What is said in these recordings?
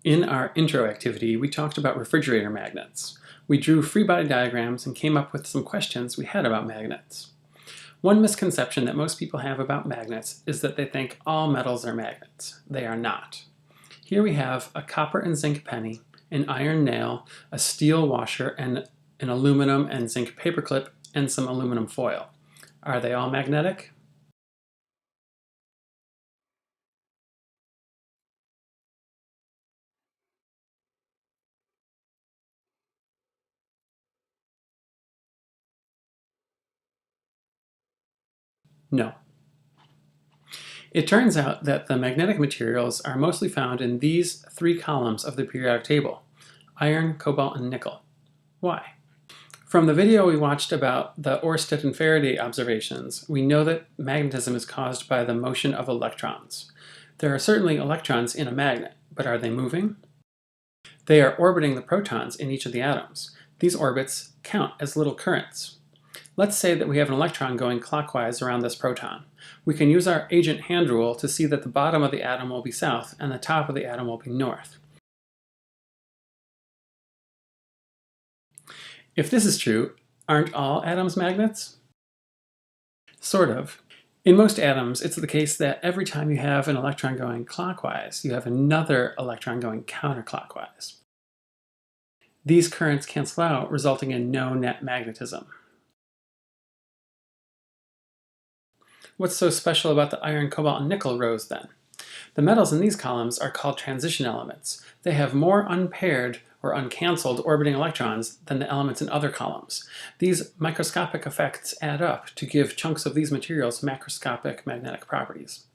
In our intro activity, we talked about refrigerator magnets. We drew free body diagrams and came up with some questions we had about magnets. One misconception that most people have about magnets is that they think all metals are magnets. They are not. Here we have a copper and zinc penny, an iron nail, a steel washer, and an aluminum and zinc paperclip, and some aluminum foil. Are they all magnetic? No. It turns out that the magnetic materials are mostly found in these three columns of the periodic table: iron, cobalt, and nickel. Why? From the video we watched about the Oersted and Faraday observations, we know that magnetism is caused by the motion of electrons. There are certainly electrons in a magnet, but are they moving? They are orbiting the protons in each of the atoms. These orbits count as little currents. Let's say that we have an electron going clockwise around this proton. We can use our agent hand rule to see that the bottom of the atom will be south and the top of the atom will be north. If this is true, aren't all atoms magnets? Sort of. In most atoms, it's the case that every time you have an electron going clockwise, you have another electron going counterclockwise. These currents cancel out, resulting in no net magnetism. What's so special about the iron, cobalt, and nickel rows then? The metals in these columns are called transition elements. They have more unpaired or uncancelled orbiting electrons than the elements in other columns. These microscopic effects add up to give chunks of these materials macroscopic magnetic properties.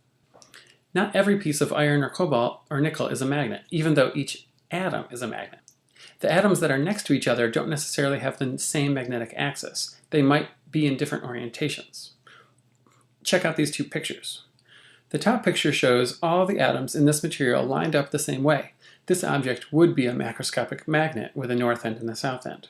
Not every piece of iron or cobalt or nickel is a magnet, even though each atom is a magnet. The atoms that are next to each other don't necessarily have the same magnetic axis. They might be in different orientations. Check out these two pictures. The top picture shows all the atoms in this material lined up the same way. This object would be a macroscopic magnet with a north end and a south end.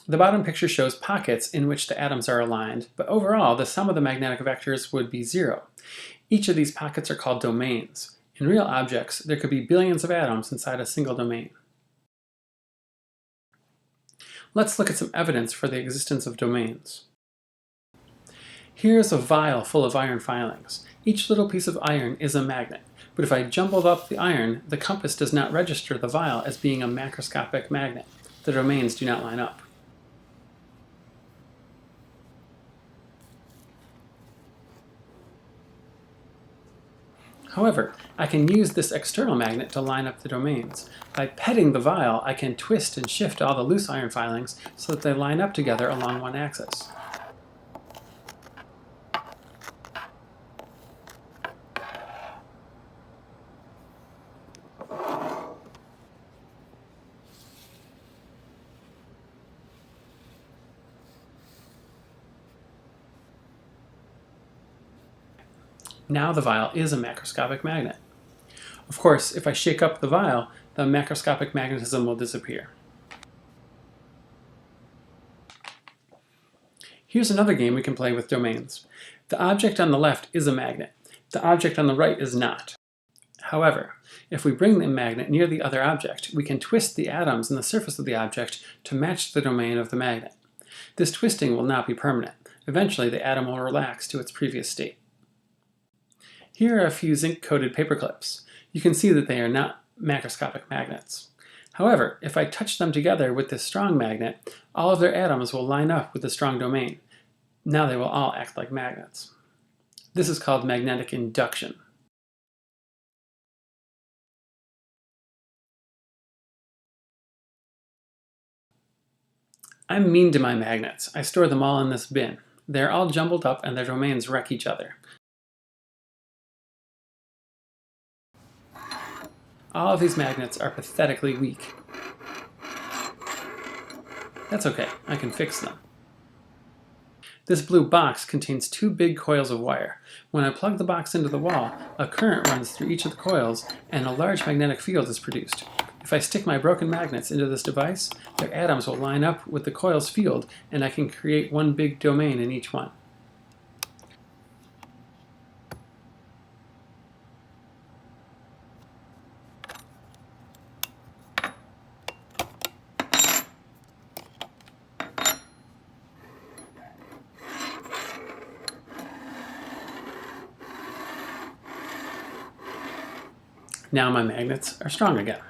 The bottom picture shows pockets in which the atoms are aligned, but overall the sum of the magnetic vectors would be 0. Each of these pockets are called domains. In real objects, there could be billions of atoms inside a single domain. Let's look at some evidence for the existence of domains. Here's a vial full of iron filings. Each little piece of iron is a magnet, but if I jumbled up the iron, the compass does not register the vial as being a macroscopic magnet. The domains do not line up. However, I can use this external magnet to line up the domains. By petting the vial, I can twist and shift all the loose iron filings so that they line up together along one axis. Now the vial is a macroscopic magnet. Of course, if I shake up the vial, the macroscopic magnetism will disappear. Here's another game we can play with domains. The object on the left is a magnet. The object on the right is not. However, if we bring the magnet near the other object, we can twist the atoms in the surface of the object to match the domain of the magnet. This twisting will not be permanent. Eventually, the atom will relax to its previous state. Here are a few zinc-coated paper clips. You can see that they are not macroscopic magnets. However, if I touch them together with this strong magnet, all of their atoms will line up with the strong domain. Now they will all act like magnets. This is called magnetic induction. I'm mean to my magnets. I store them all in this bin. They're all jumbled up and their domains wreck each other. All of these magnets are pathetically weak. That's okay, I can fix them. This blue box contains 2 big coils of wire. When I plug the box into the wall, a current runs through each of the coils and a large magnetic field is produced. If I stick my broken magnets into this device, their atoms will line up with the coil's field and I can create one big domain in each one. Now my magnets are strong again.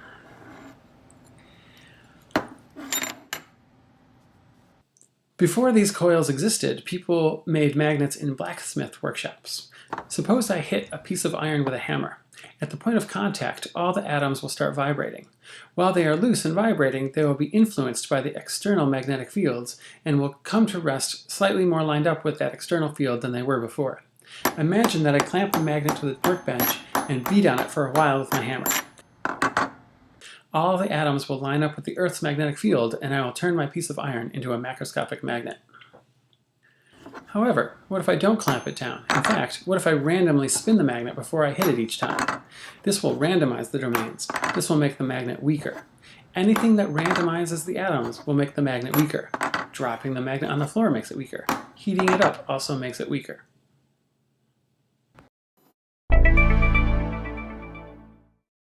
Before these coils existed, people made magnets in blacksmith workshops. Suppose I hit a piece of iron with a hammer. At the point of contact, all the atoms will start vibrating. While they are loose and vibrating, they will be influenced by the external magnetic fields and will come to rest slightly more lined up with that external field than they were before. Imagine that I clamp the magnet to the workbench and beat on it for a while with my hammer. All the atoms will line up with the Earth's magnetic field, and I will turn my piece of iron into a macroscopic magnet. However, what if I don't clamp it down? In fact, what if I randomly spin the magnet before I hit it each time? This will randomize the domains. This will make the magnet weaker. Anything that randomizes the atoms will make the magnet weaker. Dropping the magnet on the floor makes it weaker. Heating it up also makes it weaker.